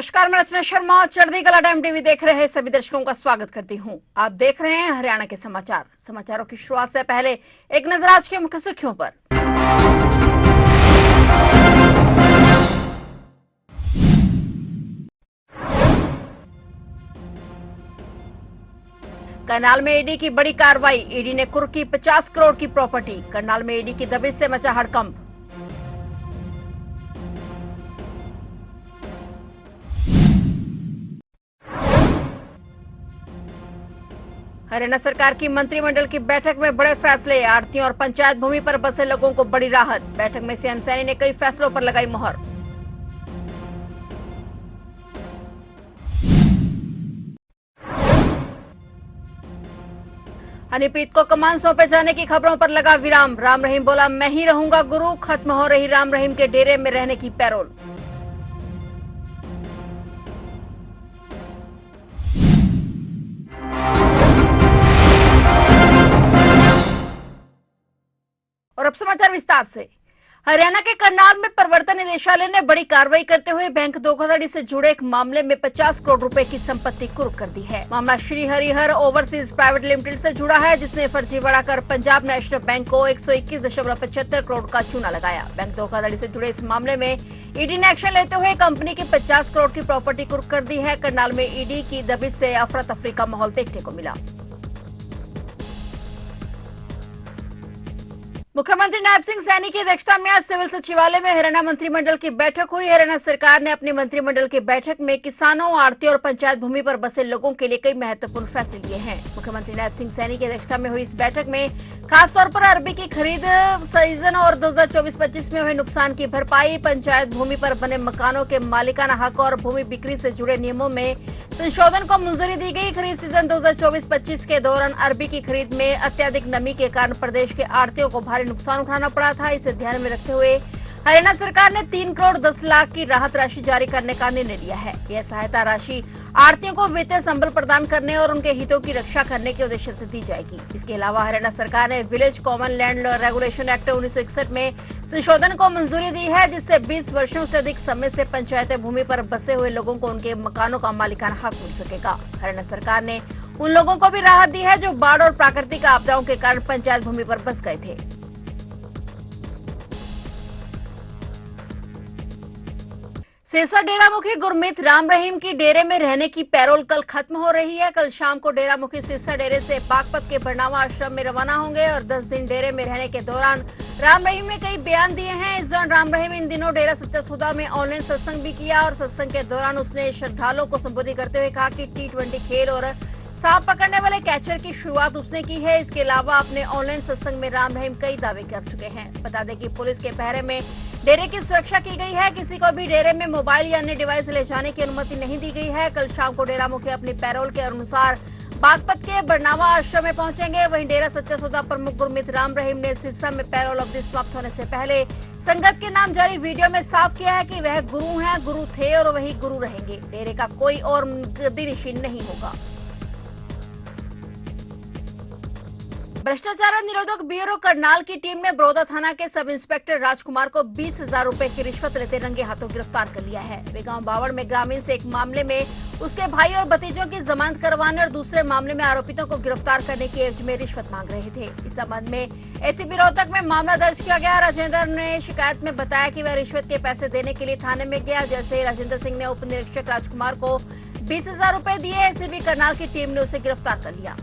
नमस्कार, मैं रचना शर्मा। चढ़ती कला टाइम टीवी देख रहे सभी दर्शकों का स्वागत करती हूं। आप देख रहे हैं हरियाणा के समाचार। समाचारों की शुरुआत से पहले एक नजर आज के मुख्य सुर्खियों पर। करनाल में ईडी की बड़ी कार्रवाई। ईडी ने कुर्की 50 करोड़ की प्रॉपर्टी। करनाल में ईडी की दबिश से मचा हड़कंप। हरियाणा सरकार की मंत्रिमंडल की बैठक में बड़े फैसले। आड़तियों और पंचायत भूमि पर बसे लोगों को बड़ी राहत। बैठक में सीएम सैनी ने कई फैसलों पर लगाई मुहर। हनीप्रीत को कमान सौंपे जाने की खबरों पर लगा विराम। राम रहीम बोला, मैं ही रहूंगा गुरु। खत्म हो रही राम रहीम के डेरे में रहने की पैरोल। और अब समाचार विस्तार से। हरियाणा के करनाल में प्रवर्तन निदेशालय ने बड़ी कार्रवाई करते हुए बैंक धोखाधड़ी से जुड़े एक मामले में 50 करोड़ रुपए की संपत्ति कुर्क कर दी है। मामला Shri Harihar overseas private limited से जुड़ा है, जिसने फर्जीवाड़ा कर पंजाब नेशनल बैंक को 121.75 करोड़ का चूना लगाया। बैंक धोखाधड़ी से जुड़े इस मामले में ईडी ने एक्शन लेते हुए कंपनी की 50 करोड़ की प्रॉपर्टी कुर्क कर दी है। करनाल में ईडी की दबिश से अफरा तफरी का माहौल देखने को मिला। मुख्यमंत्री नायब सिंह सैनी की अध्यक्षता में आज सिविल सचिवालय में हरियाणा मंत्रिमंडल की बैठक हुई। हरियाणा सरकार ने अपनी मंत्रिमंडल की बैठक में किसानों, आड़तियों और पंचायत भूमि पर बसे लोगों के लिए कई महत्वपूर्ण फैसले लिए हैं। मुख्यमंत्री नायब सिंह सैनी की अध्यक्षता में हुई इस बैठक में खासतौर पर अरबी की खरीद सीजन और 2024-25 में हुए नुकसान की भरपाई, पंचायत भूमि पर बने मकानों के मालिकाना हक और भूमि बिक्री से जुड़े नियमों में संशोधन को मंजूरी दी गई। खरीफ सीजन 2024-25 के दौरान अरबी की खरीद में अत्यधिक नमी के कारण प्रदेश के आड़तियों को भारी नुकसान उठाना पड़ा था। इसे ध्यान में रखते हुए हरियाणा सरकार ने 3 करोड़ 10 लाख की राहत राशि जारी करने का निर्णय लिया है। यह सहायता राशि आड़तियों को वित्तीय संबल प्रदान करने और उनके हितों की रक्षा करने के उद्देश्य से दी जाएगी। इसके अलावा हरियाणा सरकार ने village common land regulation act 1961 में संशोधन को मंजूरी दी है, जिससे 20 वर्षों से अधिक समय से पंचायत भूमि पर बसे हुए लोगों को उनके मकानों का मालिकाना हक मिल सकेगा। हरियाणा सरकार ने उन लोगों को भी राहत दी है जो बाढ़ और प्राकृतिक आपदाओं के कारण पंचायत भूमि पर बस गए थे। सिरसा डेरा मुखी गुरमीत राम रहीम की डेरे में रहने की पैरोल कल खत्म हो रही है। कल शाम को डेरा मुखी सिरसा डेरे से बागपत के बरनावा आश्रम में रवाना होंगे और 10 दिन डेरे में रहने के दौरान राम रहीम ने कई बयान दिए हैं। इस दौरान राम रहीम इन दिनों डेरा सच्चा सौदा में ऑनलाइन सत्संग भी किया और सत्संग के दौरान उसने श्रद्धालुओं को संबोधित करते हुए कहा कि T20 खेल और सांप पकड़ने वाले कैचर की शुरुआत उसने की है। इसके अलावा अपने ऑनलाइन सत्संग में राम रहीम कई दावे कर चुके हैं। बता दें कि पुलिस के पहरे में डेरे की सुरक्षा की गई है। किसी को भी डेरे में मोबाइल या अन्य डिवाइस ले जाने की अनुमति नहीं दी गई है। कल शाम को डेरा मुखी अपनी पैरोल के अनुसार बागपत के बरनावा आश्रम में पहुंचेंगे। वहीं डेरा सच्चा सौदा प्रमुख गुरमीत राम रहीम ने सिरसा में पैरोल अवधि समाप्त होने से पहले संगत के नाम जारी वीडियो में साफ किया है कि वह गुरु हैं, गुरु थे और वही गुरु रहेंगे। डेरे का कोई और गद्दी नहीं होगा। भ्रष्टाचार निरोधक ब्यूरो करनाल की टीम ने बड़ौदा थाना के सब इंस्पेक्टर राजकुमार को 20,000 रुपए की रिश्वत लेते रंगे हाथों गिरफ्तार कर लिया है। वे गांव बावड़ में ग्रामीण से एक मामले में उसके भाई और भतीजों की जमानत करवाने और दूसरे मामले में आरोपितों को गिरफ्तार करने की एवज में रिश्वत मांग रहे थे। इस संबंध में एसीपी रोहतक में मामला दर्ज किया गया। राजेंद्र ने शिकायत में बताया कि वह रिश्वत के पैसे देने के लिए थाने में गया। जैसे ही राजेंद्र सिंह ने उप निरीक्षक राजकुमार को 20,000 रुपए दिए, एसीबी करनाल की टीम ने उसे गिरफ्तार कर लिया।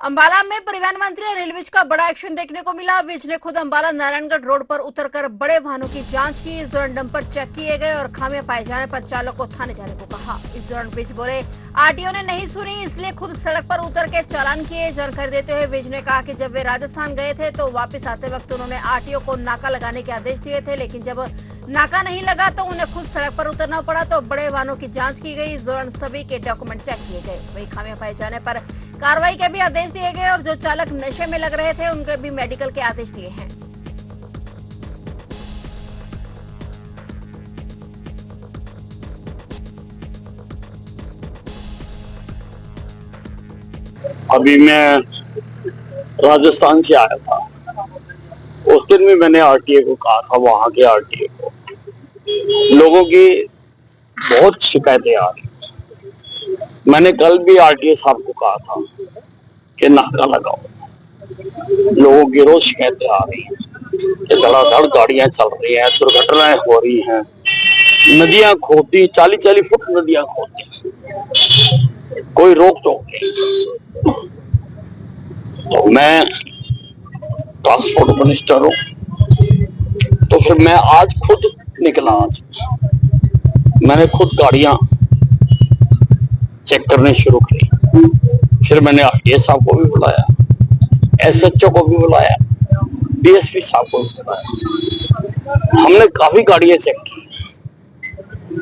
अंबाला में परिवहन मंत्री अनिल विज का बड़ा एक्शन देखने को मिला। विज ने खुद अंबाला नारायणगढ़ रोड पर उतरकर बड़े वाहनों की जांच की। इस दौरान डंपर चेक किए गए और खामियां पाए जाने पर चालक को थाने जाने को कहा। इस दौरान विज बोले, आरटीओ ने नहीं सुनी, इसलिए खुद सड़क पर उतर के चालान किए। जानकारी देते हुए विज ने कहा कि जब वे राजस्थान गए थे तो वापस आते वक्त उन्होंने आरटीओ को नाका लगाने के आदेश दिए थे, लेकिन जब नाका नहीं लगा तो उन्हें खुद सड़क पर उतरना पड़ा। तो बड़े वाहनों की जांच की गई। इस दौरान सभी के डॉक्यूमेंट चेक किए गए। वही खामियां पाए जाने पर कार्रवाई के भी आदेश दिए गए और जो चालक नशे में लग रहे थे उनके भी मेडिकल के आदेश दिए हैं। अभी मैं राजस्थान से आया था। उस दिन भी मैंने आरटीए को कहा था, वहां के आरटीए को, लोगों की बहुत शिकायतें आ रही। मैंने कल भी आरटीओ साहब को कहा था कि नाका लगाओ, लोगों की रोज शिकायतें आ रही हैं कि धड़ाधड़ गाड़ियां चल रही हैं, दुर्घटनाएं हो रही हैं, नदियां खोदती, 40-40 फुट नदियां खोदती, कोई रोक टोक नहीं। तो मैं ट्रांसपोर्ट मिनिस्टर हूं, तो फिर मैं आज खुद निकला। आज मैंने खुद गाड़ियां चेक करने शुरू करी। फिर मैंने आरटीए साहब को भी बुलाया, एसएचओ को भी बुलाया, डीएसपी साहब को भी बुलाया। हमने काफी गाड़ियां चेक की,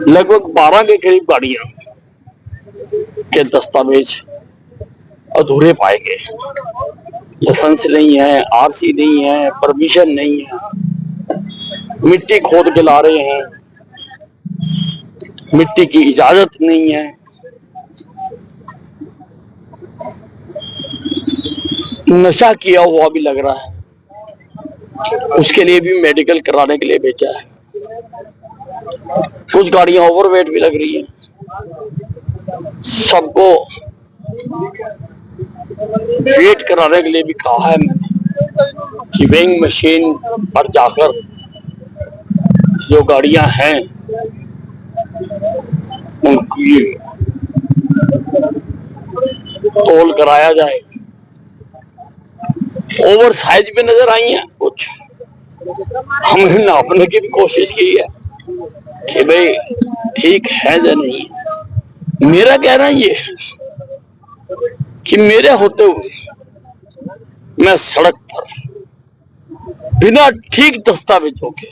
लगभग 12 के करीब गाड़ियां के दस्तावेज अधूरे पाए गए। लाइसेंस नहीं है, आरसी नहीं है, परमिशन नहीं है, मिट्टी खोद के ला रहे हैं, मिट्टी की इजाजत नहीं है। नशा किया हुआ भी लग रहा है, उसके लिए भी मेडिकल कराने के लिए भेजा है। कुछ गाड़ियां ओवरवेट भी लग रही हैं। सबको वेट कराने के लिए भी कहा है मैंने कि वेइंग मशीन पर जाकर जो गाड़ियां हैं उनकी तोल कराया जाए। ओवर साइज भी नजर आई है कुछ, हमने नापने की भी कोशिश की है कि भाई ठीक है या नहीं। मेरा कहना ये है कि मेरे होते हुए मैं सड़क पर बिना ठीक दस्तावेजों के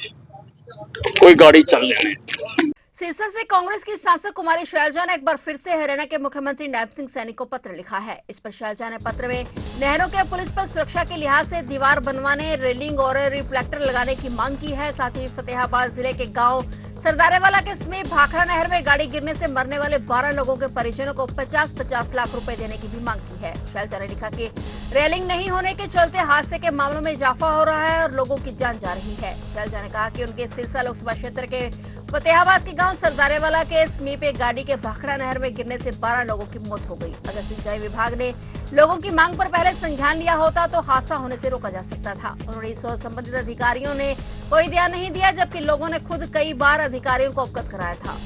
कोई गाड़ी चलने नहीं। सिरसा से कांग्रेस की सांसद कुमारी शैलजा ने एक बार फिर से हरियाणा के मुख्यमंत्री नायब सिंह सैनी को पत्र लिखा है। इस पर शैलजा ने पत्र में नहरों के पुलिस पर सुरक्षा के लिहाज से दीवार बनवाने, रेलिंग और रिफ्लेक्टर लगाने की मांग की है। साथ ही फतेहाबाद जिले के गांव सरदारेवाला के समीप भाखड़ा नहर में गाड़ी गिरने से मरने वाले 12 लोगों के परिजनों को 50-50 लाख रुपए देने की भी मांग की है। शैलजा ने लिखा कि रेलिंग नहीं होने के चलते हादसे के मामलों में इजाफा हो रहा है और लोगों की जान जा रही है। शैलजा ने कहा कि उनके सिरसा लोकसभा क्षेत्र के फतेहाबाद के गांव सरदारेवाला के समीप एक गाड़ी के भाखड़ा नहर में गिरने से 12 लोगों की मौत हो गई। अगर सिंचाई विभाग ने लोगों की मांग पर पहले संज्ञान लिया होता तो हादसा होने से रोका जा सकता था। उन्होंने इस ओर संबंधित अधिकारियों ने कोई ध्यान नहीं दिया, जबकि लोगों ने खुद कई बार अधिकारियों को अवगत कराया था।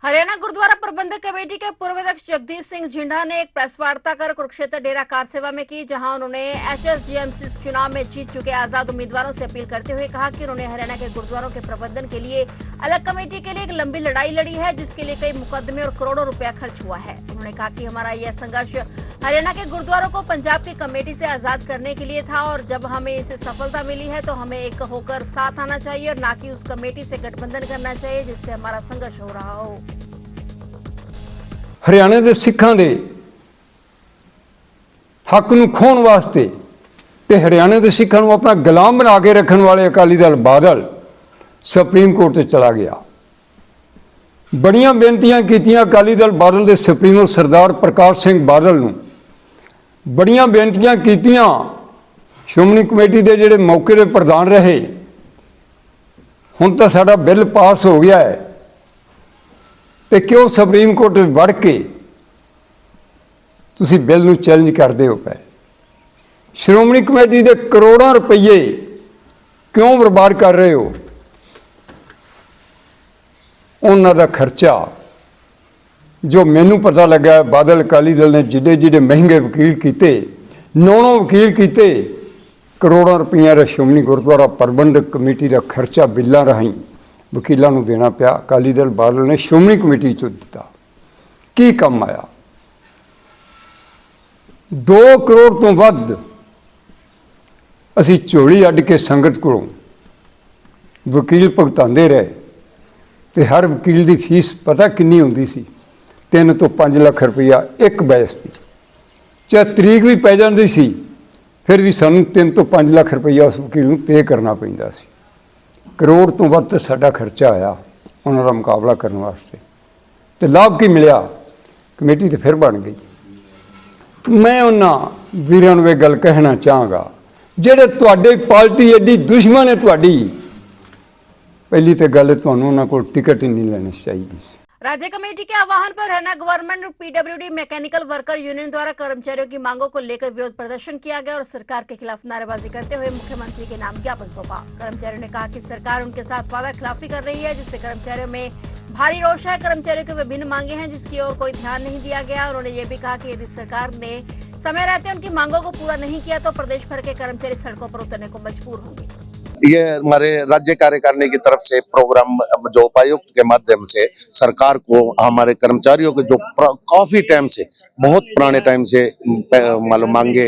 हरियाणा गुरुद्वारा प्रबंधक कमेटी के पूर्व अध्यक्ष जगदीश सिंह जिंडा ने एक प्रेस वार्ता कर कुरुक्षेत्र डेरा कार सेवा में की, जहां उन्होंने एचएसजीएमसी चुनाव में जीत चुके आजाद उम्मीदवारों से अपील करते हुए कहा कि उन्होंने हरियाणा के गुरुद्वारों के प्रबंधन के लिए अलग कमेटी के लिए एक लंबी लड़ाई लड़ी है, जिसके लिए कई मुकदमे और करोड़ों रुपया खर्च हुआ है। उन्होंने कहा कि हमारा यह संघर्ष हरियाणा के गुरुद्वारों को पंजाब की कमेटी से आजाद करने के लिए था और जब हमें इसे सफलता मिली है तो हमें एक होकर साथ आना चाहिए और न कि उस कमेटी से गठबंधन करना चाहिए जिससे हमारा संघर्ष हो रहा हो। हरियाणा के सिखां दे हक नूं खोण वास्ते ते हरियाणा के सिखां नूं अपना गुलाम बना के रखने वाले अकाली दल बादल सुप्रीम कोर्ट ते चला गया। बड़ियां बेनतियां कीतियां अकाली दल बादल के सुप्रीमो सरदार प्रकाश सिंह बादल नूं, बड़ियां बेनतियां कीतियां श्रोमणी कमेटी के जिहड़े मौके के प्रधान रहे। हुण तां साडा बिल पास हो गया है तो क्यों सुप्रीम कोर्ट वड़ के तुसी बिल नूं चैलेंज करते हो पे? श्रोमणी कमेटी के करोड़ों रुपये क्यों बर्बाद कर रहे हो? उन्हां दा खर्चा जो मैनू पता लगा, बादल अकाली दल ने जिडे जिडे महंगे वकील किए, 9 वकील किए, करोड़ों रुपया का श्रोमणी गुरुद्वारा प्रबंधक कमेटी का खर्चा बिलों राही वकीलों को देना पिया। अकाली दल बादल ने श्रोमणी कमेटी चो दिता। की कम आया? 2 करोड़ तो वध असी झोली अड्ड के संगत को वकील भुगताते रहे, तो हर वकील की फीस पता कितनी होंदी सी? 3 तो 5 लाख रुपया एक बहस की, चाहे तरीक भी पै जाती सी, फिर भी सानू 3 तो 5 लाख रुपया उस वकील को पे करना पैंदा सी। करोड़ तो वध तो साडा खर्चा आया उन्हां दा मुकाबला करने वास्ते, तो लाभ की मिलिया? कमेटी तो फिर बन गई। मैं उन्हां वीरां नूं इह गल कहना चाहांगा, जिहड़े तुहाडे पार्टी एडी दुश्मन है तुहाडी, ਪਹਿਲੀ ਤੇ ਗੱਲ ਤੁਹਾਨੂੰ ਉਹਨਾਂ ਕੋਲ ਟਿਕਟ ਹੀ ਨਹੀਂ ਲੈਣੀ ਚਾਹੀਦੀ ਸੀ। राज्य कमेटी के आह्वान पर Haryana government PWD mechanical worker union द्वारा कर्मचारियों की मांगों को लेकर विरोध प्रदर्शन किया गया और सरकार के खिलाफ नारेबाजी करते हुए मुख्यमंत्री के नाम ज्ञापन सौंपा। कर्मचारियों ने कहा कि सरकार उनके साथ वादा खिलाफी कर रही है, जिससे कर्मचारियों में भारी रोष है। कर्मचारियों की विभिन्न मांगे हैं जिसकी ओर कोई ध्यान नहीं दिया गया। उन्होंने ये भी कहा कि यदि सरकार ने समय रहते उनकी मांगों को पूरा नहीं किया तो प्रदेश भर के कर्मचारी सड़कों पर उतरने को मजबूर होंगे। ये हमारे राज्य कार्यकारिणी की तरफ से प्रोग्राम जो उपायुक्त के माध्यम से सरकार को हमारे कर्मचारियों के जो काफी टाइम से बहुत पुराने टाइम से मतलब मांगे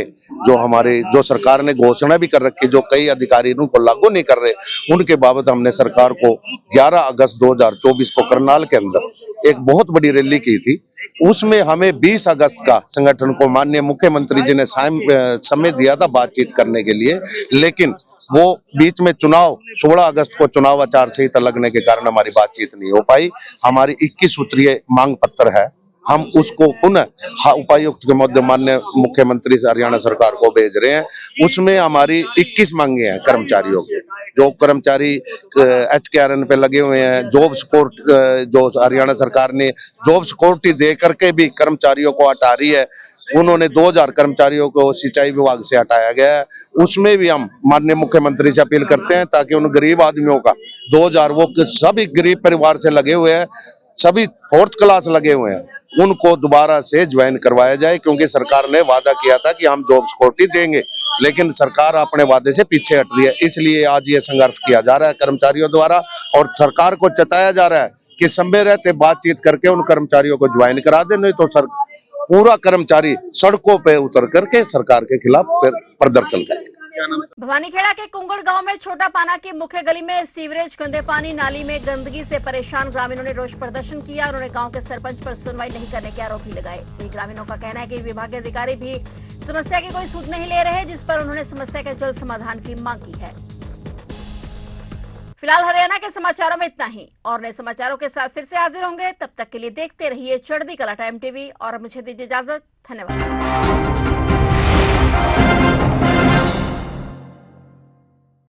जो हमारे जो सरकार ने घोषणा भी कर रखी, जो कई अधिकारी उनको लागू नहीं कर रहे, उनके बाबत हमने सरकार को 11 अगस्त 2024 को करनाल के अंदर एक बहुत बड़ी रैली की थी। उसमें हमें 20 अगस्त का संगठन को माननीय मुख्यमंत्री जी ने समय दिया था बातचीत करने के लिए, लेकिन वो बीच में चुनाव 16 अगस्त को चुनाव आचार संहिता लगने के कारण हमारी बातचीत नहीं हो पाई। हमारी 21 सूत्रीय मांग पत्र है, हम उसको पुनः उपायुक्त के माध्यम माननीय मुख्यमंत्री से हरियाणा सरकार को भेज रहे हैं। उसमें हमारी 21 मांगे हैं कर्मचारियों की। जो कर्मचारी HKRN पे लगे हुए हैं, जॉब सिक्योरिटी जो हरियाणा सरकार ने जॉब सिक्योरिटी दे करके भी कर्मचारियों को हटा रही है, उन्होंने 2000 कर्मचारियों को सिंचाई विभाग से हटाया गया है। उसमें भी हम माननीय मुख्यमंत्री से अपील करते हैं ताकि उन गरीब आदमियों का 2000 वो सभी गरीब परिवार से लगे हुए हैं, सभी 4th क्लास लगे हुए हैं, उनको दोबारा से ज्वाइन करवाया जाए, क्योंकि सरकार ने वादा किया था कि हम जॉब सिक्योरिटी देंगे, लेकिन सरकार अपने वादे से पीछे हट रही है। इसलिए आज ये संघर्ष किया जा रहा है कर्मचारियों द्वारा और सरकार को चेताया जा रहा है कि समय रहते बातचीत करके उन कर्मचारियों को ज्वाइन करा दे, नहीं तो पूरा कर्मचारी सड़कों पे उतर करके सरकार के खिलाफ प्रदर्शन करेगा। भवानीखेड़ा के कुंगड़ गांव में छोटा पाना की मुख्य गली में सीवरेज, गंदे पानी, नाली में गंदगी से परेशान ग्रामीणों ने रोष प्रदर्शन किया। उन्होंने गांव के सरपंच पर सुनवाई नहीं करने के आरोप भी लगाए। वहीं ग्रामीणों का कहना है कि विभागीय अधिकारी भी समस्या की कोई सुध नहीं ले रहे, जिस पर उन्होंने समस्या के जल्द समाधान की मांग की है। फिलहाल हरियाणा के समाचारों में इतना ही, और नए समाचारों के साथ फिर से हाजिर होंगे। तब तक के लिए देखते रहिए चढ़ती कला टाइम टीवी और मुझे दीजिए इजाजत। धन्यवाद।